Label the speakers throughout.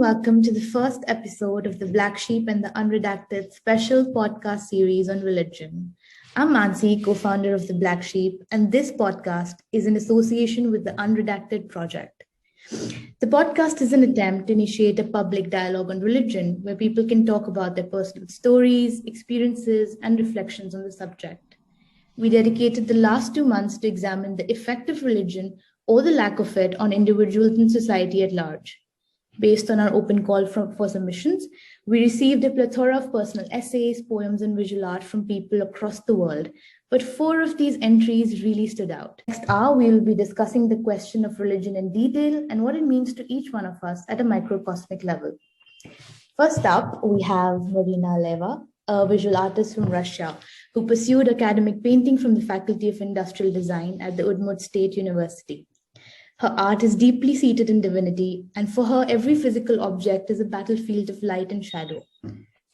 Speaker 1: welcome to the first episode of the Blahcksheep and the Unredacted special podcast series on religion. I'm Mansi, co-founder of the Blahcksheep, and this podcast is in association with the Unredacted project. The podcast is an attempt to initiate a public dialogue on religion where people can talk about their personal stories, experiences, and reflections on the subject. We dedicated the last 2 months to examine the effect of religion or the lack of it on individuals and society at large. Based on our open call for submissions, we received a plethora of personal essays, poems, and visual art from people across the world, but 4 of these entries really stood out. Next hour, we will be discussing the question of religion in detail and what it means to each one of us at a microcosmic level. First up, we have Marina, a visual artist from Russia, who pursued academic painting from the Faculty of Industrial Design at the Udmurt State University. Her art is deeply seated in divinity, and for her, every physical object is a battlefield of light and shadow.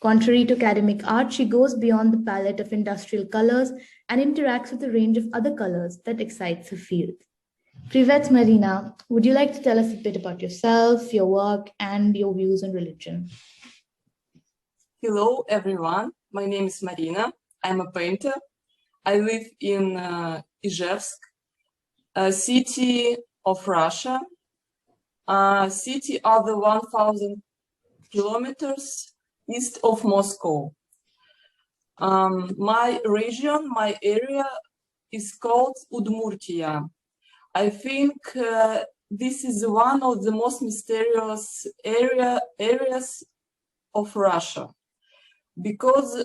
Speaker 1: Contrary to academic art, she goes beyond the palette of industrial colors and interacts with a range of other colors that excites her field. Privet Marina, would you like to tell us a bit about yourself, your work, and your views on religion?
Speaker 2: Hello, everyone. My name is Marina. I'm a painter. I live in Izhevsk, a city of Russia, a city over 1,000 kilometers east of Moscow. My region, my area is called Udmurtia. I think this is one of the most mysterious areas of Russia, because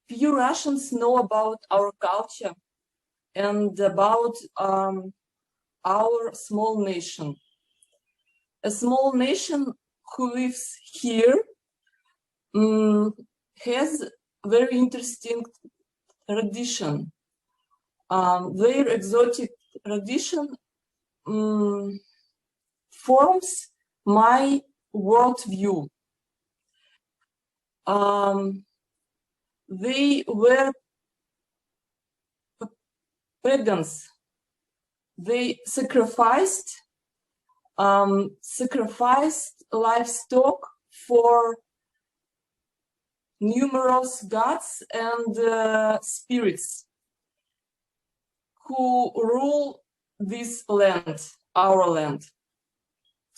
Speaker 2: few Russians know about our culture and about our small nation. A small nation who lives here has very interesting tradition. Their exotic tradition forms my worldview. They were pagans. They sacrificed livestock for numerous gods and spirits who rule this land, our land.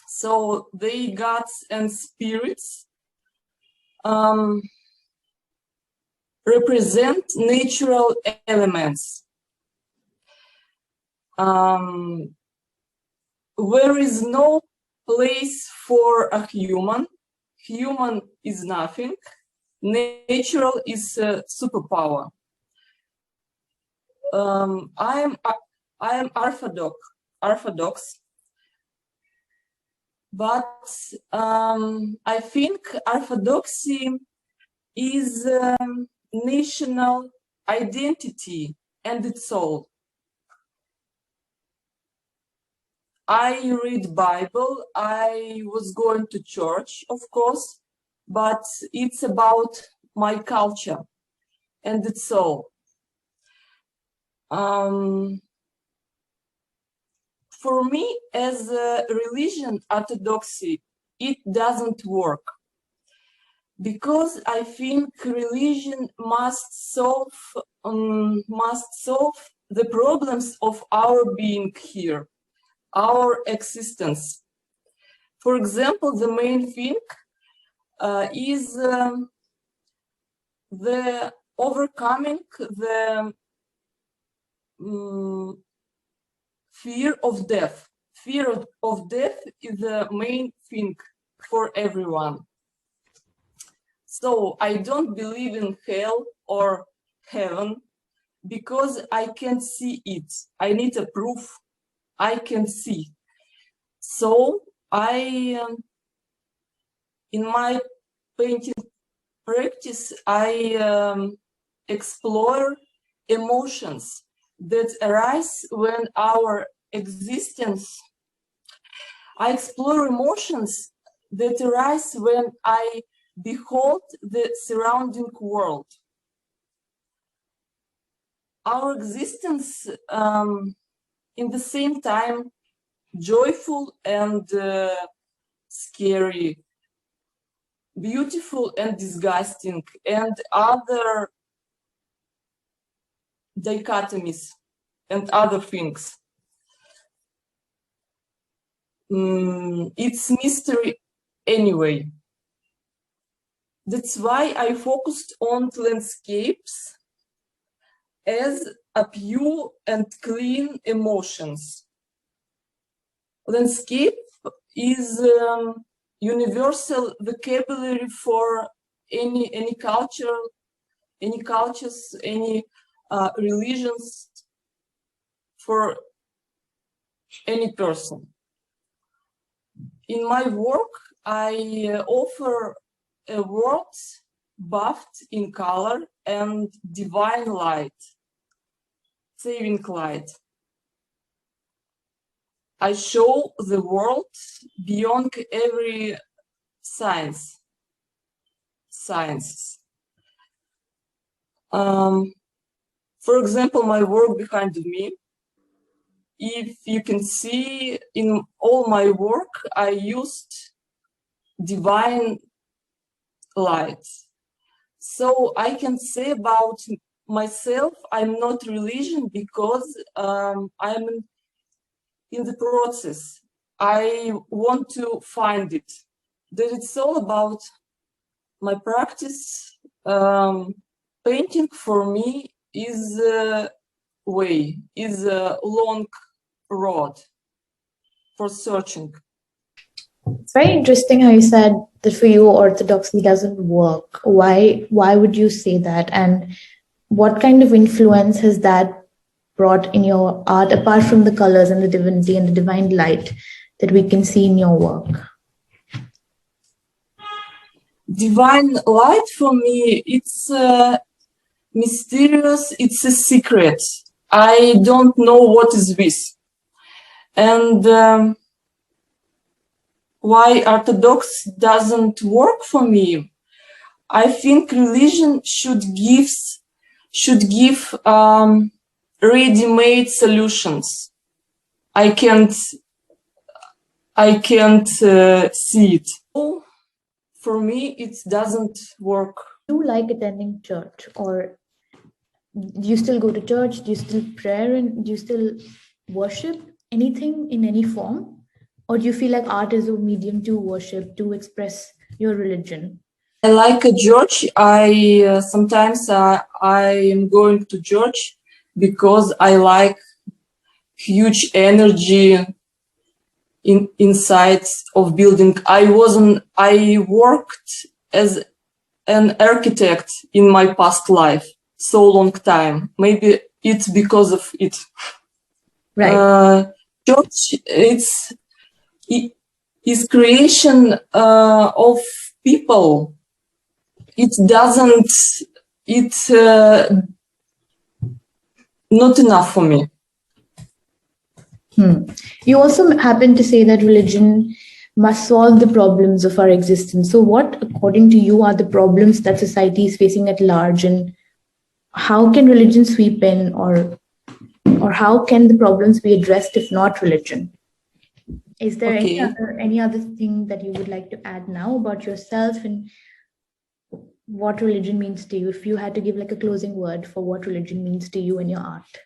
Speaker 2: So they gods and spirits represent natural elements. There is no place for a human. Human is nothing. Natural is a superpower. I am orthodox, but I think orthodoxy is national identity and its soul. I read Bible, I was going to church, of course, but it's about my culture and its soul. For me, as a religion, orthodoxy, it doesn't work, because I think religion must solve the problems of our being here, our existence. For example, the main thing is the overcoming the fear of death. Fear of death is the main thing for everyone. So I don't believe in hell or heaven because I can't see it. I need a proof I can see. So in my painting practice, I explore emotions that arise when our existence. I explore emotions that arise when I behold the surrounding world. Our existence in the same time joyful and scary, beautiful and disgusting, and other dichotomies and other things. It's mystery anyway. That's why I focused on landscapes as a pure and clean emotions. Landscape is universal vocabulary for any culture, any cultures, any religions, for any person. In my work, I offer a world bathed in color and divine light, saving light. I show the world beyond every sciences. For example, my work behind me, if you can see in all my work, I used divine light. So I can say about myself, I'm not religion because I'm in the process. I want to find it. That it's all about my practice. Painting for me is a way, is a long road for searching.
Speaker 1: It's very interesting how you said that for you orthodoxy doesn't work. Why would you say that? And what kind of influence has that brought in your art, apart from the colors and the divinity and the divine light that we can see in your work?
Speaker 2: Divine light for me, it's mysterious, it's a secret. I don't know what is this. And why orthodox doesn't work for me? I think religion should give ready-made solutions. I can't see it. For me, it doesn't work.
Speaker 1: Do you like attending church, or do you still go to church? Do you still pray, and do you still worship anything in any form? Or do you feel like art is a medium to worship, to express your religion?
Speaker 2: I like a church. I sometimes I am going to church because I like huge energy inside of building. I worked as an architect in my past life so long time. Maybe it's because of it.
Speaker 1: Right.
Speaker 2: Church, it is creation of people. It's not enough for me.
Speaker 1: You also happen to say that religion must solve the problems of our existence. So what, according to you, are the problems that society is facing at large, and how can religion sweep in, or how can the problems be addressed if not religion? Is there any other thing that you would like to add now about yourself and what religion means to you? If you had to give like a closing word for what religion means to you and your art.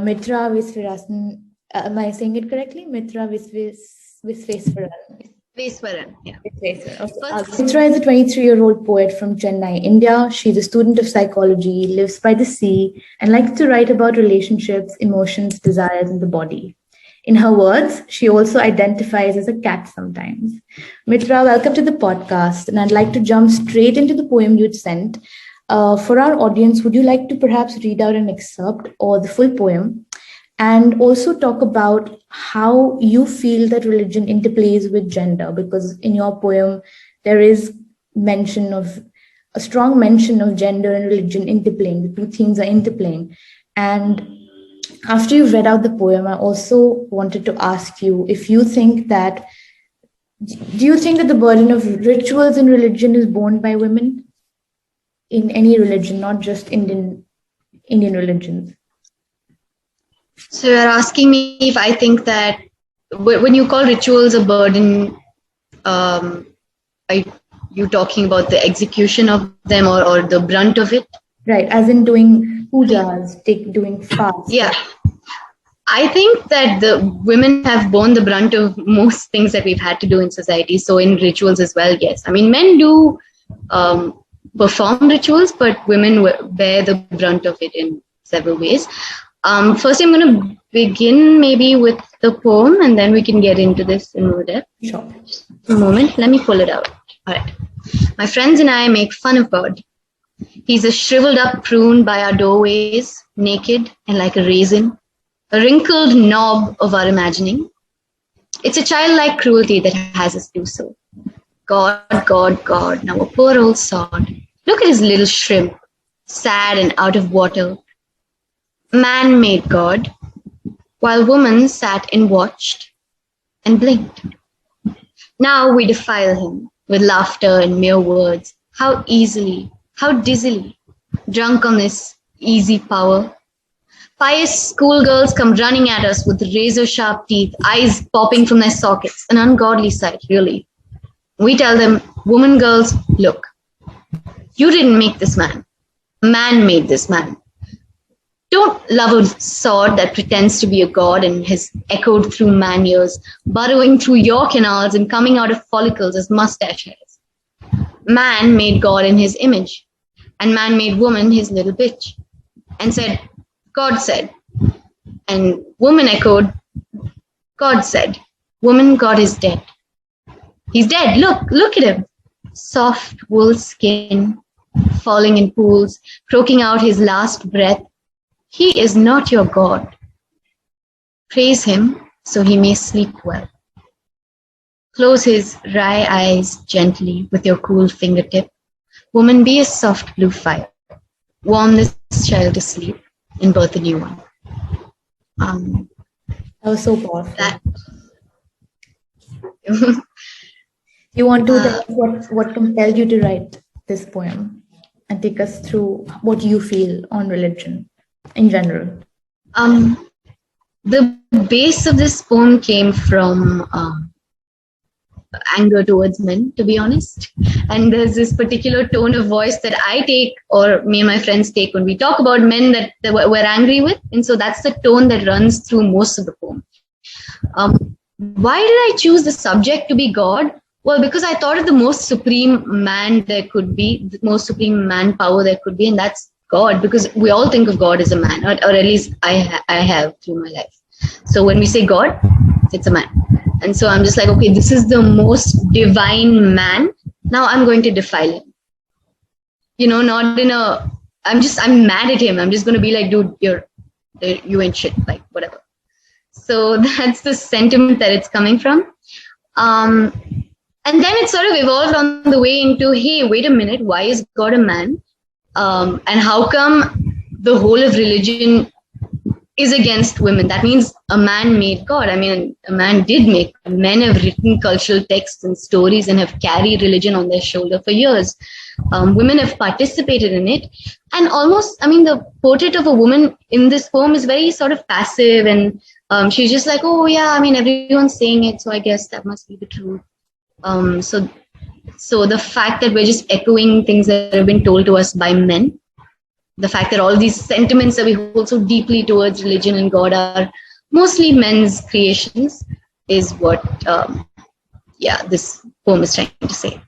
Speaker 1: Mitra Visvarasan, am I saying it correctly? Mitra Visveswaran.
Speaker 3: Viswaran, yeah.
Speaker 1: Mitra is a 23-year-old poet from Chennai, India. She's a student of psychology, lives by the sea, and likes to write about relationships, emotions, desires, and the body. In her words, she also identifies as a cat sometimes. Mitra, welcome to the podcast, and I'd like to jump straight into the poem you'd sent. For our audience, would you like to perhaps read out an excerpt or the full poem, and also talk about how you feel that religion interplays with gender? Because in your poem, there is a strong mention of gender and religion interplaying. The two themes are interplaying. And after you've read out the poem, I also wanted to ask you if you think that, do you think that the burden of rituals in religion is borne by women in any religion, not just Indian religions?
Speaker 3: So you're asking me if I think that when you call rituals a burden, Are you talking about the execution of them or the brunt of it?
Speaker 1: Right, as in doing pujas, doing fasts.
Speaker 3: Yeah. I think that the women have borne the brunt of most things that we've had to do in society. So in rituals as well, yes. I mean, men do perform rituals, but women bear the brunt of it in several ways. First, I'm going to begin maybe with the poem, and then we can get into this in more depth.
Speaker 1: Sure.
Speaker 3: Just a moment. Let me pull it out. All right. My friends and I make fun of God. He's a shriveled up prune by our doorways, naked and like a raisin, a wrinkled knob of our imagining. It's a childlike cruelty that has us do so. God, God, God, now a poor old sod. Look at his little shrimp, sad and out of water. Man made God, while woman sat and watched and blinked. Now we defile him with laughter and mere words. How easily, how dizzily, drunk on this easy power. Pious schoolgirls come running at us with razor-sharp teeth, eyes popping from their sockets. An ungodly sight, really. We tell them, woman girls, look, you didn't make this man. Man made this man. Don't love a sod that pretends to be a god and has echoed through man years, burrowing through your canals and coming out of follicles as mustache hairs. Man made God in his image, and man made woman his little bitch, and said, God said. And woman echoed, God said. Woman, God is dead. He's dead. Look at him. Soft wool skin, falling in pools, croaking out his last breath. He is not your God. Praise him so he may sleep well. Close his wry eyes gently with your cool fingertip. Woman, be a soft blue fire. Warm this child to sleep and birth a new one.
Speaker 1: That was so powerful. You want to tell us what compelled you to write this poem and take us through what you feel on religion in general?
Speaker 3: The base of this poem came from anger towards men, to be honest. And there's this particular tone of voice that I take, or me and my friends take, when we talk about men that we're angry with. And so that's the tone that runs through most of the poem. Why did I choose the subject to be God? Well, because I thought of the most supreme man there could be, the most supreme manpower there could be, and that's God, because we all think of God as a man, or at least I have through my life. So when we say God, it's a man. And so I'm just like, okay, this is the most divine man. Now I'm going to defile him. You know, not in a, I'm mad at him. I'm just going to be like, dude, you ain't shit, like whatever. So that's the sentiment that it's coming from. And then it sort of evolved on the way into, hey, wait a minute, why is God a man? And how come the whole of religion is against women? That means a man made God. I mean, a man did make. Men have written cultural texts and stories and have carried religion on their shoulder for years. Women have participated in it. And almost, I mean, the portrait of a woman in this poem is very sort of passive. And she's just like, oh, yeah, I mean, everyone's saying it, so I guess that must be the truth. So the fact that we're just echoing things that have been told to us by men, the fact that all these sentiments that we hold so deeply towards religion and God are mostly men's creations, is what, this poem is trying to say.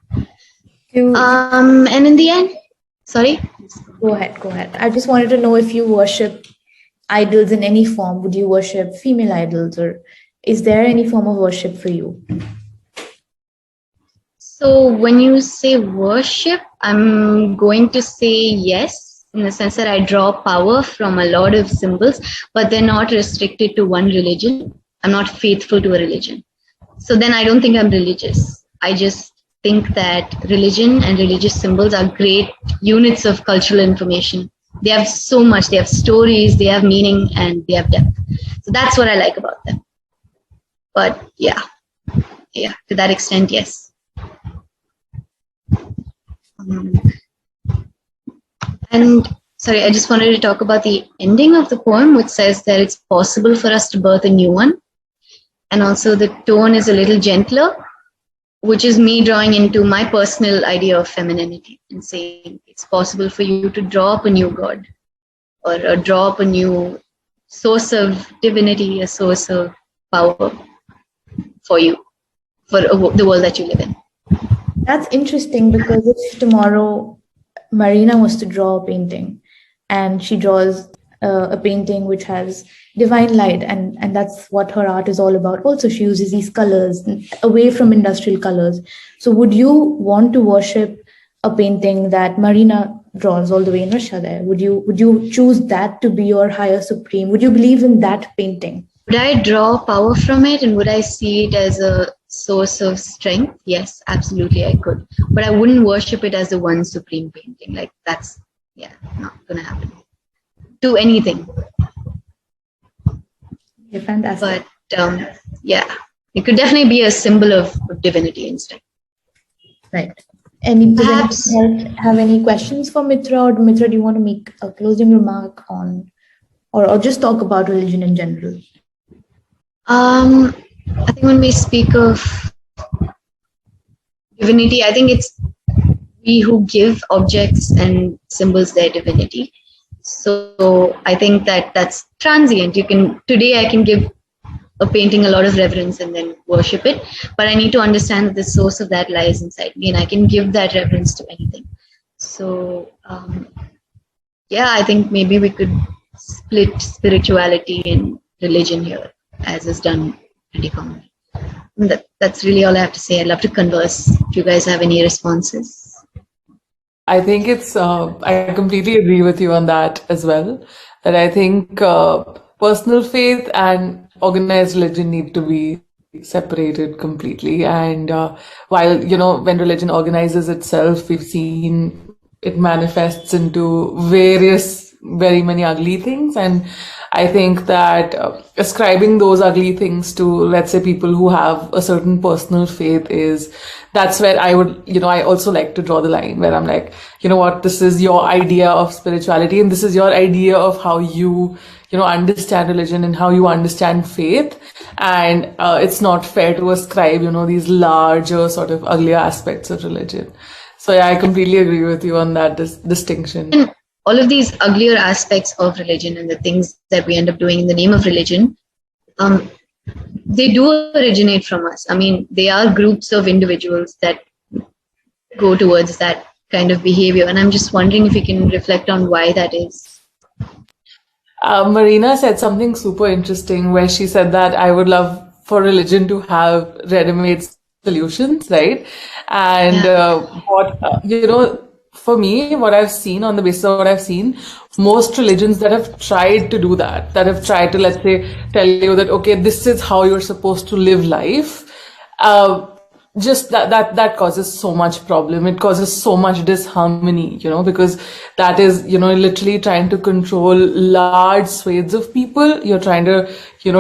Speaker 3: And in the end, sorry?
Speaker 1: Go ahead. I just wanted to know if you worship idols in any form. Would you worship female idols, or is there any form of worship for you?
Speaker 3: So when you say worship, I'm going to say yes, in the sense that I draw power from a lot of symbols, but they're not restricted to one religion. I'm not faithful to a religion. So then I don't think I'm religious. I just think that religion and religious symbols are great units of cultural information. They have so much. They have stories, they have meaning, and they have depth. So that's what I like about them. But yeah, to that extent, yes. And sorry, I just wanted to talk about the ending of the poem, which says that it's possible for us to birth a new one. And also the tone is a little gentler. which is me drawing into my personal idea of femininity and saying it's possible for you to draw up a new god or draw up a new source of divinity, a source of power for you, for the world that you live in.
Speaker 1: That's interesting, because if tomorrow Marina was to draw a painting and she draws a painting which has divine light, and that's what her art is all about. Also, she uses these colors away from industrial colors. So would you want to worship a painting that Marina draws all the way in Russia there? Would you choose that to be your higher supreme? Would you believe in that painting?
Speaker 3: Would I draw power from it, and would I see it as a source of strength? Yes, absolutely I could. But I wouldn't worship it as the one supreme painting. Like that's not gonna happen to anything.
Speaker 1: Okay, fantastic.
Speaker 3: But it could definitely be a symbol of divinity instead.
Speaker 1: Right. Does anyone else have any questions for Mitra? Or Mitra, do you want to make a closing remark on, or just talk about religion in general?
Speaker 3: I think when we speak of divinity, I think it's we who give objects and symbols their divinity. So I think that's transient. Today I can give a painting a lot of reverence and then worship it, but I need to understand that the source of that lies inside me, and I can give that reverence to anything. So I think maybe we could split spirituality and religion here, as is done pretty commonly. That's really all I have to say. I'd love to converse if you guys have any responses.
Speaker 2: I think I completely agree with you on that as well. That I think personal faith and organized religion need to be separated completely. And while, when religion organizes itself, we've seen it manifests into very many ugly things. And I think that ascribing those ugly things to, let's say, people who have a certain personal faith that's where I would, I also like to draw the line, where I'm like, you know what, this is your idea of spirituality and this is your idea of how you, understand religion and how you understand faith. And it's not fair to ascribe, these larger sort of uglier aspects of religion. So yeah, I completely agree with you on that distinction.
Speaker 3: And all of these uglier aspects of religion and the things that we end up doing in the name of religion, they do originate from us. I mean, they are groups of individuals that go towards that kind of behavior. And I'm just wondering if you can reflect on why that is.
Speaker 2: Marina said something super interesting where she said that I would love for religion to have ready-made solutions, right? And for me, what I've seen, on the basis of what I've seen, most religions that have tried to do that have tried to, let's say, tell you that, okay, this is how you're supposed to live life, just that causes so much problem. It causes so much disharmony, because that is, literally trying to control large swathes of people. You're trying to,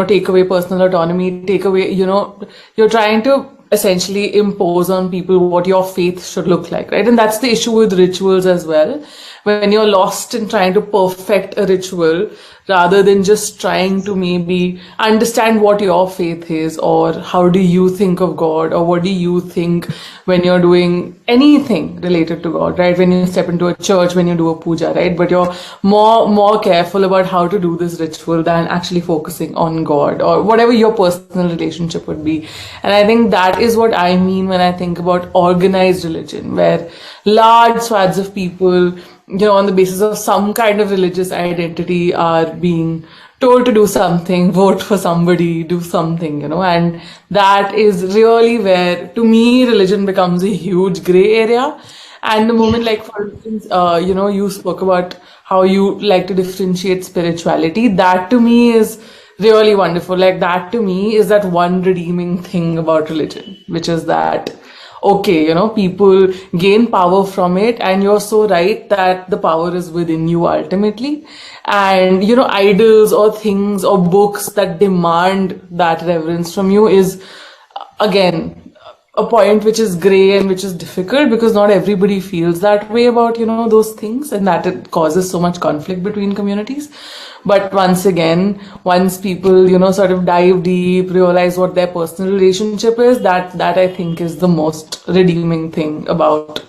Speaker 2: take away personal autonomy, take away, you're trying to essentially impose on people what your faith should look like, right? And that's the issue with rituals as well. When you're lost in trying to perfect a ritual rather than just trying to maybe understand what your faith is, or how do you think of God, or what do you think when you're doing anything related to God, right? When you step into a church, when you do a puja, right? But you're more careful about how to do this ritual than actually focusing on God or whatever your personal relationship would be. And I think that is what I mean when I think about organized religion, where large swaths of people, on the basis of some kind of religious identity, are being told to do something, vote for somebody, do something, and that is really where, to me, religion becomes a huge gray area. And the moment, like, for instance, you spoke about how you like to differentiate spirituality, that to me is really wonderful. Like, that to me is that one redeeming thing about religion, which is that, okay, people gain power from it, and you're so right that the power is within you ultimately. And, idols or things or books that demand that reverence from you is, again, a point which is gray and which is difficult, because not everybody feels that way about, those things, and that it causes so much conflict between communities. But once again, once people, sort of dive deep, realize what their personal relationship is, that I think is the most redeeming thing about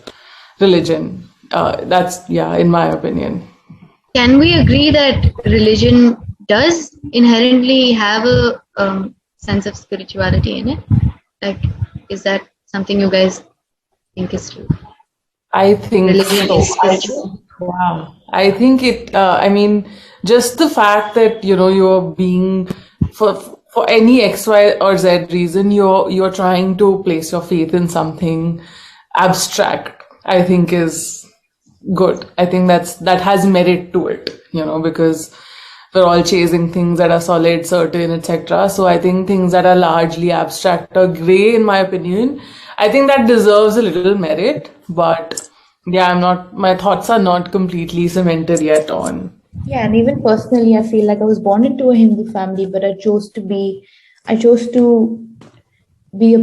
Speaker 2: religion. That's, in my opinion.
Speaker 3: Can we agree that religion does inherently have a sense of spirituality in it? Like, is that something you guys think is true?
Speaker 2: I think
Speaker 3: Religion
Speaker 2: so.
Speaker 3: is spiritual.
Speaker 2: Wow. I think it, just the fact that, you're being, for any X, Y, or Z reason, you're trying to place your faith in something abstract, I think is good. I think that has merit to it, because we're all chasing things that are solid, certain, etc. So I think things that are largely abstract or gray, in my opinion, I think that deserves a little merit. But my thoughts are not completely cemented yet on.
Speaker 1: Yeah, and even personally, I feel like I was born into a Hindu family, but I chose to be a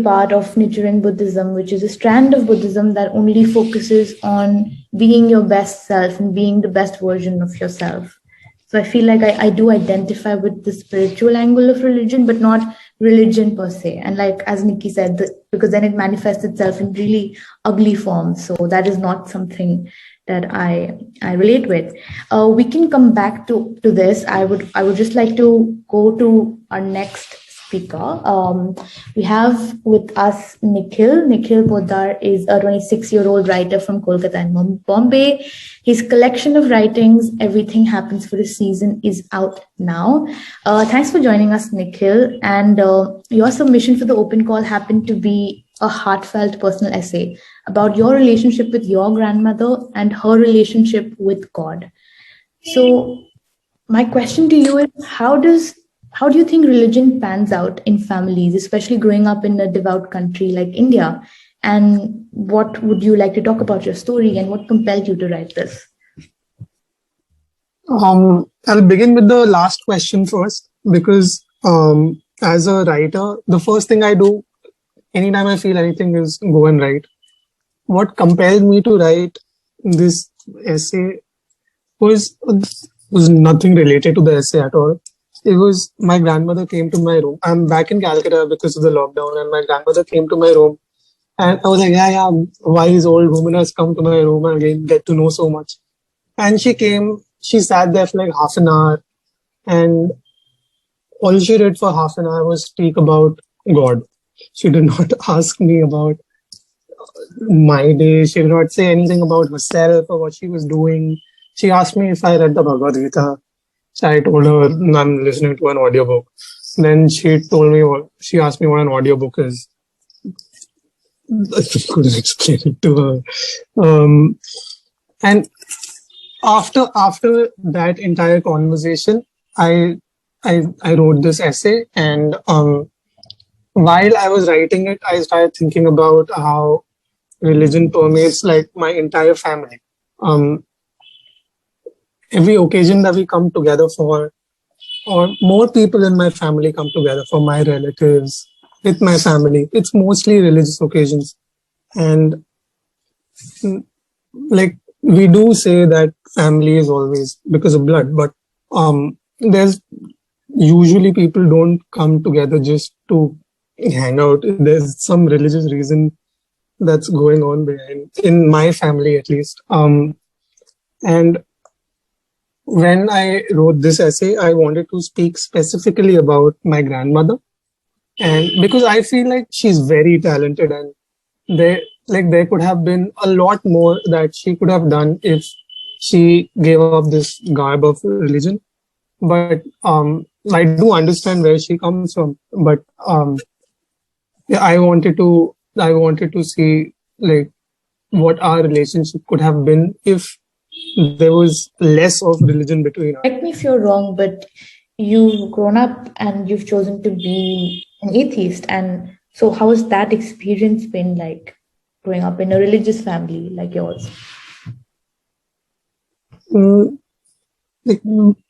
Speaker 1: part of Nichiren Buddhism, which is a strand of Buddhism that only focuses on being your best self and being the best version of yourself. So I feel like I do identify with the spiritual angle of religion, but not religion per se. And like as Nikki said, because then it manifests itself in really ugly forms. So that is not something that I relate with. We can come back to this. I would just like to go to our next speaker. We have with us Nikhil. Nikhil Poddar is a 26-year-old writer from Kolkata and Bombay. His collection of writings, Everything Happens for a Season, is out now. Thanks for joining us, Nikhil. And your submission for the open call happened to be a heartfelt personal essay about your relationship with your grandmother and her relationship with God. So my question to you is, how do you think religion pans out in families, especially growing up in a devout country like India? And what would you like to talk about your story and what compelled you to write this?
Speaker 4: I'll begin with the last question first, because as a writer, the first thing I do anytime I feel anything is go and write. What compelled me to write this essay was nothing related to the essay at all. It was my grandmother came to my room. I'm back in Calcutta because of the lockdown, and my grandmother came to my room, and I was like, yeah, wise old woman has come to my room and again get to know so much. And she sat there for like half an hour, and all she did for half an hour was speak about God. She did not ask me about my day. She did not say anything about herself or what she was doing. She asked me if I read the Bhagavad Gita. So I told her I'm listening to an audiobook. Then she asked me what an audiobook is. I couldn't explain it to her. And after that entire conversation, I wrote this essay, and while I was writing it, I started thinking about how religion permeates like my entire family. Every occasion that we come together for, or more people in my family come together for, my relatives, with my family, it's mostly religious occasions. And like we do say that family is always because of blood, but there's usually people don't come together just to hang out. There's some religious reason that's going on behind, in my family at least. And when I wrote this essay, I wanted to speak specifically about my grandmother, and because I feel like she's very talented, and there could have been a lot more that she could have done if she gave up this garb of religion. But I do understand where she comes from. But I wanted to see like what our relationship could have been if there was less of religion between us.
Speaker 1: Correct me if you're wrong, but you've grown up and you've chosen to be an atheist. And so how has that experience been like, growing up in a religious family like yours?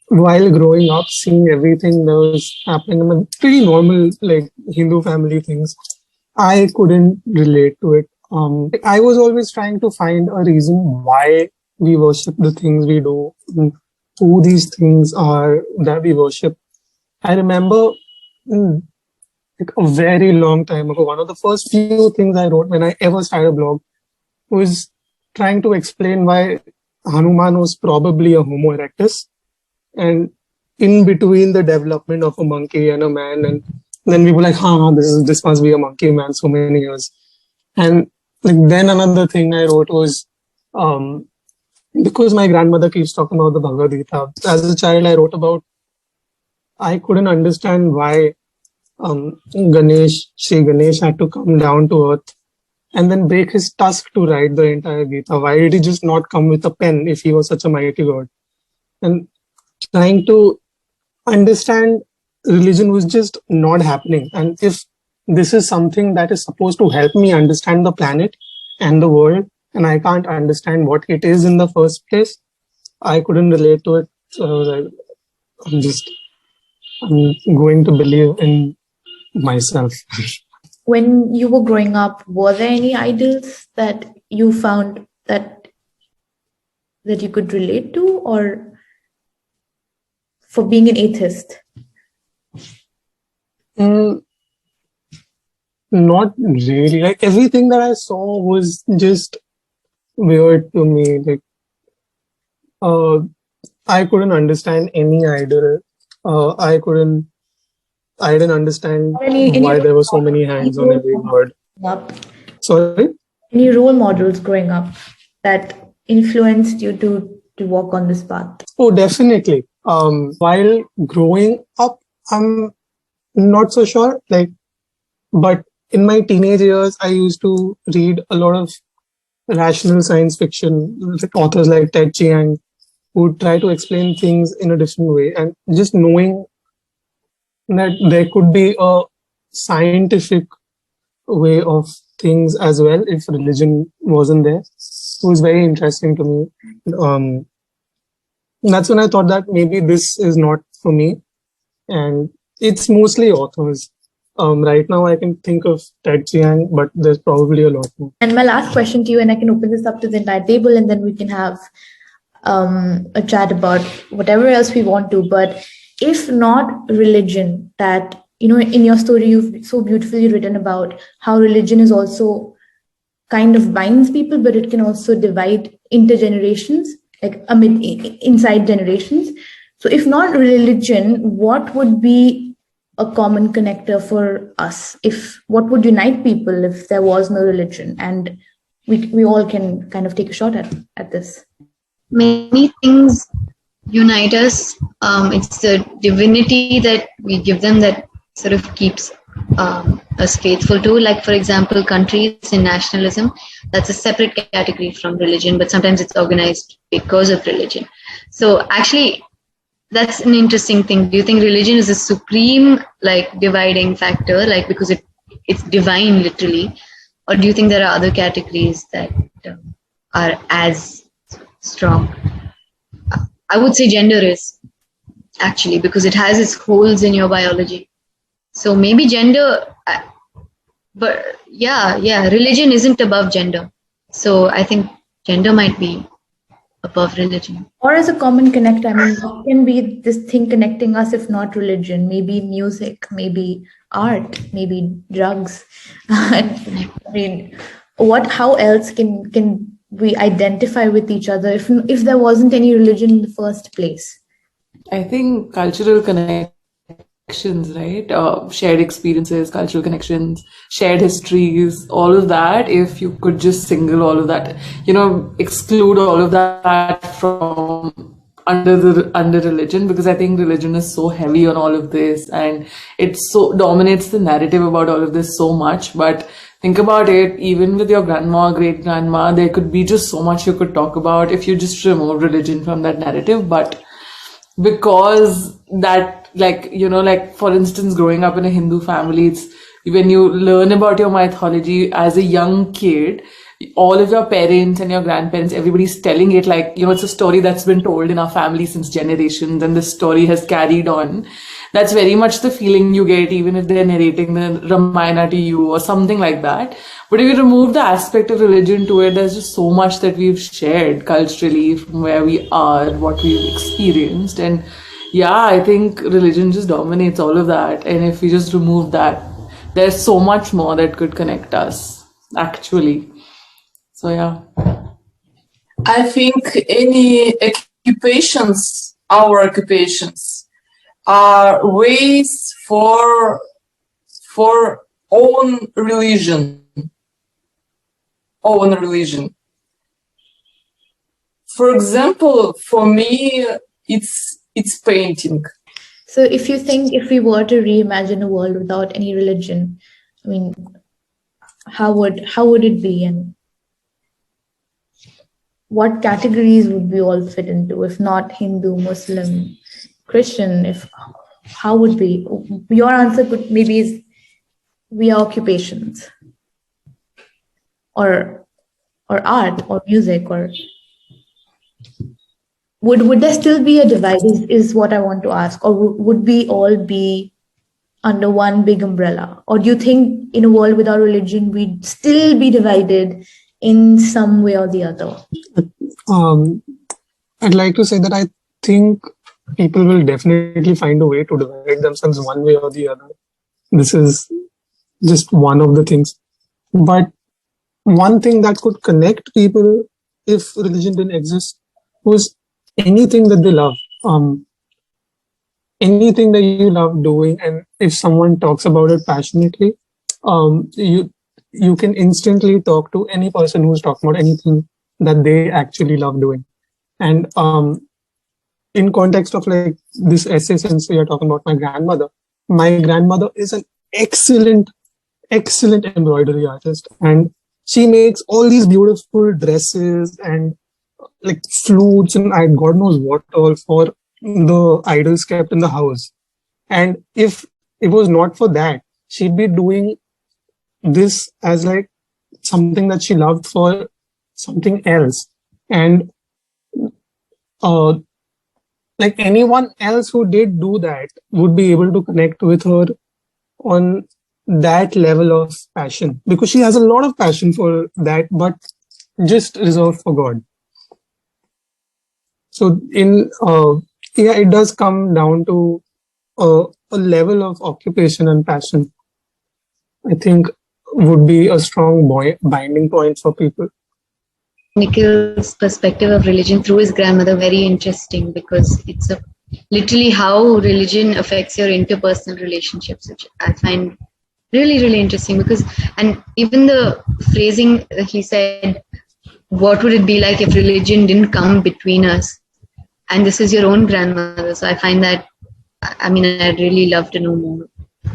Speaker 4: While growing up, seeing everything that was happening in a pretty normal like Hindu family things, I couldn't relate to it. I was always trying to find a reason why we worship the things we do, and who these things are that we worship. I remember like a very long time ago, one of the first few things I wrote when I ever started a blog was trying to explain why Hanuman was probably a Homo erectus, and in between the development of a monkey and a man, and then we were like, this must be a monkey man, so many years. And like then another thing I wrote was because my grandmother keeps talking about the Bhagavad Gita. As a child, I wrote about I couldn't understand why Sri Ganesh had to come down to earth and then break his tusk to write the entire Gita. Why did he just not come with a pen if he was such a mighty god? And trying to understand religion was just not happening. And if this is something that is supposed to help me understand the planet and the world, and I can't understand what it is in the first place, I couldn't relate to it. So I was like, I'm going to believe in myself.
Speaker 1: When you were growing up, were there any idols that you found that you could relate to, or for being an atheist?
Speaker 4: Not really. Like everything that I saw was just weird to me. Like I couldn't understand any idol. I didn't understand why there were so many hands on every word. Sorry?
Speaker 1: Any role models growing up that influenced you to walk on this path?
Speaker 4: Oh, definitely. While growing up, I'm not so sure. But in my teenage years, I used to read a lot of rational science fiction, like authors like Ted Chiang, who try to explain things in a different way. And just knowing that there could be a scientific way of things as well if religion wasn't there, was very interesting to me. That's when I thought that maybe this is not for me. And it's mostly authors. Right now I can think of Ted Chiang, but there's probably a lot more.
Speaker 1: And my last question to you, and I can open this up to the entire table, and then we can have a chat about whatever else we want to. But if not religion, that, in your story, you've so beautifully written about how religion is also kind of binds people, but it can also divide intergenerations, like inside generations. So if not religion, what would be a common connector for us? What would unite people if there was no religion? And we all can kind of take a shot at this.
Speaker 3: Many things unite us. It's the divinity that we give them that sort of keeps us faithful to. Like, for example, countries and nationalism, that's a separate category from religion, but sometimes it's organized because of religion. So actually, that's an interesting thing. Do you think religion is a supreme, dividing factor, because it's divine, literally? Or do you think there are other categories that are as strong? I would say gender is, actually, because it has its holes in your biology. So maybe gender, but yeah, religion isn't above gender. So I think gender might be above religion.
Speaker 1: Or as a common connector, what can be this thing connecting us if not religion? Maybe music, maybe art, maybe drugs. How else can we identify with each other if there wasn't any religion in the first place?
Speaker 2: I think cultural connections, right? Shared experiences, cultural connections, shared histories, all of that. If you could just single all of that, exclude all of that from under religion, because I think religion is so heavy on all of this, and it so dominates the narrative about all of this so much. But think about it, even with your grandma, great grandma, there could be just so much you could talk about if you just remove religion from that narrative. But because that, for instance, growing up in a Hindu family, it's when you learn about your mythology as a young kid, all of your parents and your grandparents, everybody's telling it it's a story that's been told in our family since generations, and this story has carried on. That's very much the feeling you get, even if they're narrating the Ramayana to you or something like that. But if you remove the aspect of religion to it, there's just so much that we've shared culturally from where we are, what we've experienced. And yeah, I think religion just dominates all of that. And if we just remove that, there's so much more that could connect us, actually. So yeah.
Speaker 5: I think any occupations, our occupations, are ways for own religion. For example, for me, it's painting.
Speaker 1: So if we were to reimagine a world without any religion, I mean, how would it be, and what categories would we all fit into? If not Hindu, Muslim, Christian, how would we? Your answer could maybe is we are occupations, or art, or music, or would there still be a divide? Is what I want to ask, or would we all be under one big umbrella? Or do you think in a world without religion, we'd still be divided in some way or the other?
Speaker 4: I'd like to say that I think people will definitely find a way to divide themselves one way or the other. This is just one of the things. But one thing that could connect people if religion didn't exist was anything that they love. Anything that you love doing, and if someone talks about it passionately, you can instantly talk to any person who's talking about anything that they actually love doing. And in context of like this essay, since we are talking about my grandmother is an excellent embroidery artist, and she makes all these beautiful dresses and like flutes and God knows what all for the idols kept in the house. And if it was not for that, she'd be doing this as like something that she loved for something else. And like anyone else who did do that would be able to connect with her on that level of passion, because she has a lot of passion for that, but just reserved for God. So it does come down to a level of occupation and passion, I think, would be a strong binding point for people.
Speaker 3: Nikhil's perspective of religion through his grandmother very interesting, because it's literally how religion affects your interpersonal relationships, which I find really, really interesting. Because, and even the phrasing he said, what would it be like if religion didn't come between us? And this is your own grandmother. So I find that, I mean, I'd really love to know more.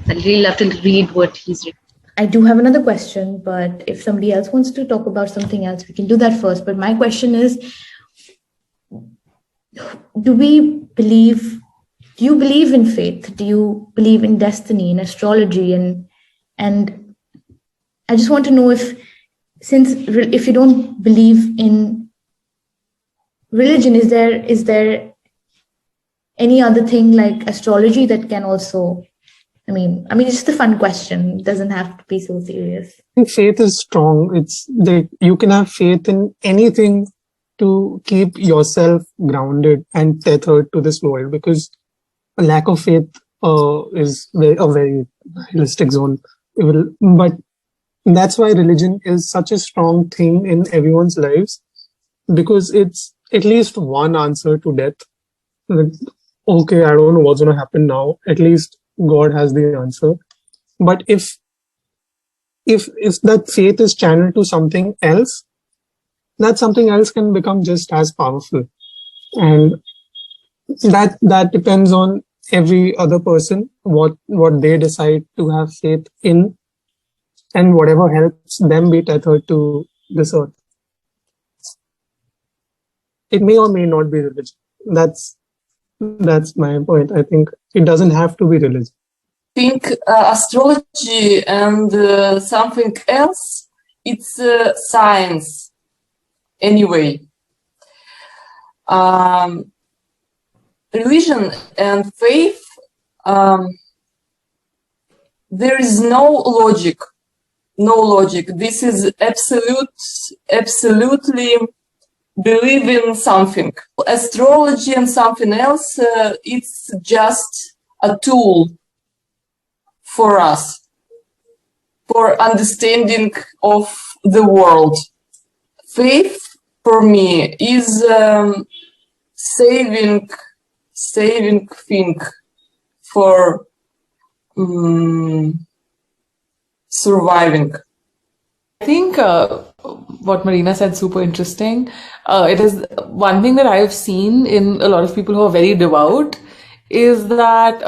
Speaker 3: I'd really love to read what he's written.
Speaker 1: I do have another question, but if somebody else wants to talk about something else, we can do that first. But my question is, do you believe in faith? Do you believe in destiny, in astrology? And I just want to know if you don't believe in religion, is there any other thing like astrology that can also, I mean, it's just a fun question. It doesn't have to be so serious.
Speaker 4: I think faith is strong. It's that you can have faith in anything to keep yourself grounded and tethered to this world, because a lack of faith is a very realistic zone. But that's why religion is such a strong thing in everyone's lives, because it's at least one answer to death. Like, okay, I don't know what's going to happen now. At least God has the answer. But if that faith is channeled to something else, that something else can become just as powerful. And that depends on every other person, what they decide to have faith in, and whatever helps them be tethered to this earth. It may or may not be religion. That's my point. I think it doesn't have to be religion.
Speaker 5: I think astrology and something else, it's science anyway. Religion and faith there is no logic. No logic. This is absolutely believe in something. Astrology and something else, it's just a tool for us, for understanding of the world. Faith, for me, is saving thing for surviving.
Speaker 2: I think what Marina said super interesting. It is one thing that I've seen in a lot of people who are very devout is that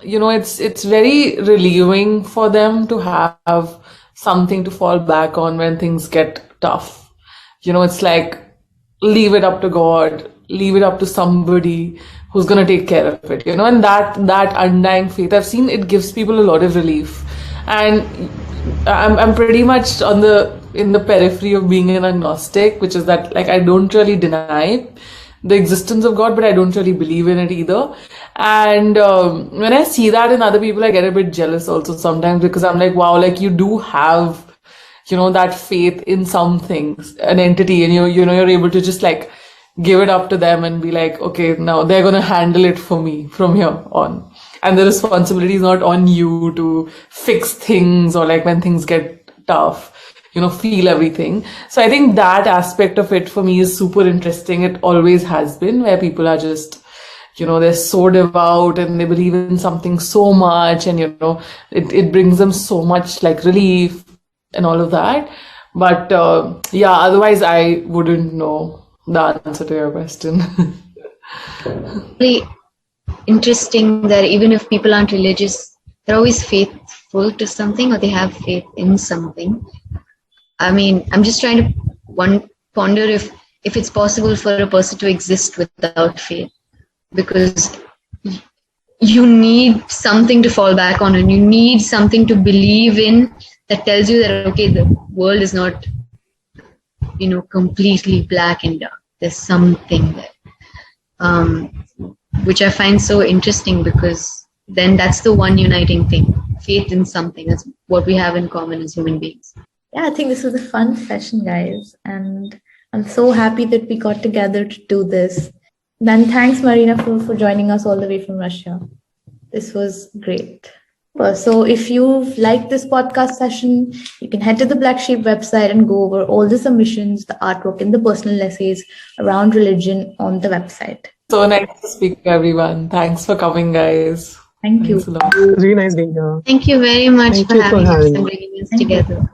Speaker 2: it's very relieving for them to have something to fall back on when things get tough. It's like leave it up to God, leave it up to somebody who's gonna take care of it. And that undying faith, I've seen it gives people a lot of relief. And I'm pretty much in the periphery of being an agnostic, which is that like I don't really deny the existence of God, but I don't really believe in it either. And when I see that in other people, I get a bit jealous also sometimes, because I'm like, wow, like you do have, that faith in some things, an entity, and you're able to just like give it up to them and be like, okay, now they're going to handle it for me from here on. And the responsibility is not on you to fix things or like when things get tough, feel everything. So I think that aspect of it for me is super interesting. It always has been, where people are just, they're so devout and they believe in something so much, and, it brings them so much like relief and all of that. But otherwise I wouldn't know the answer to your question.
Speaker 3: Really interesting that even if people aren't religious, they're always faithful to something, or they have faith in something. I mean, I'm just trying to ponder if it's possible for a person to exist without faith, because you need something to fall back on, and you need something to believe in that tells you that, okay, the world is not, completely black and dark. There's something there, which I find so interesting, because then that's the one uniting thing, faith in something. That's what we have in common as human beings.
Speaker 1: Yeah, I think this was a fun session, guys. And I'm so happy that we got together to do this. Then thanks, Marina, for joining us all the way from Russia. This was great. So if you've liked this podcast session, you can head to the Blahcksheep website and go over all the submissions, the artwork, and the personal essays around religion on the website.
Speaker 2: So nice to speak to everyone. Thanks for coming, guys.
Speaker 1: Thank you.
Speaker 2: Thanks a lot.
Speaker 4: Really nice being here.
Speaker 3: Thank you very much
Speaker 4: Thank
Speaker 3: for
Speaker 4: you for
Speaker 3: having us
Speaker 4: having
Speaker 3: and
Speaker 4: me.
Speaker 3: bringing us together.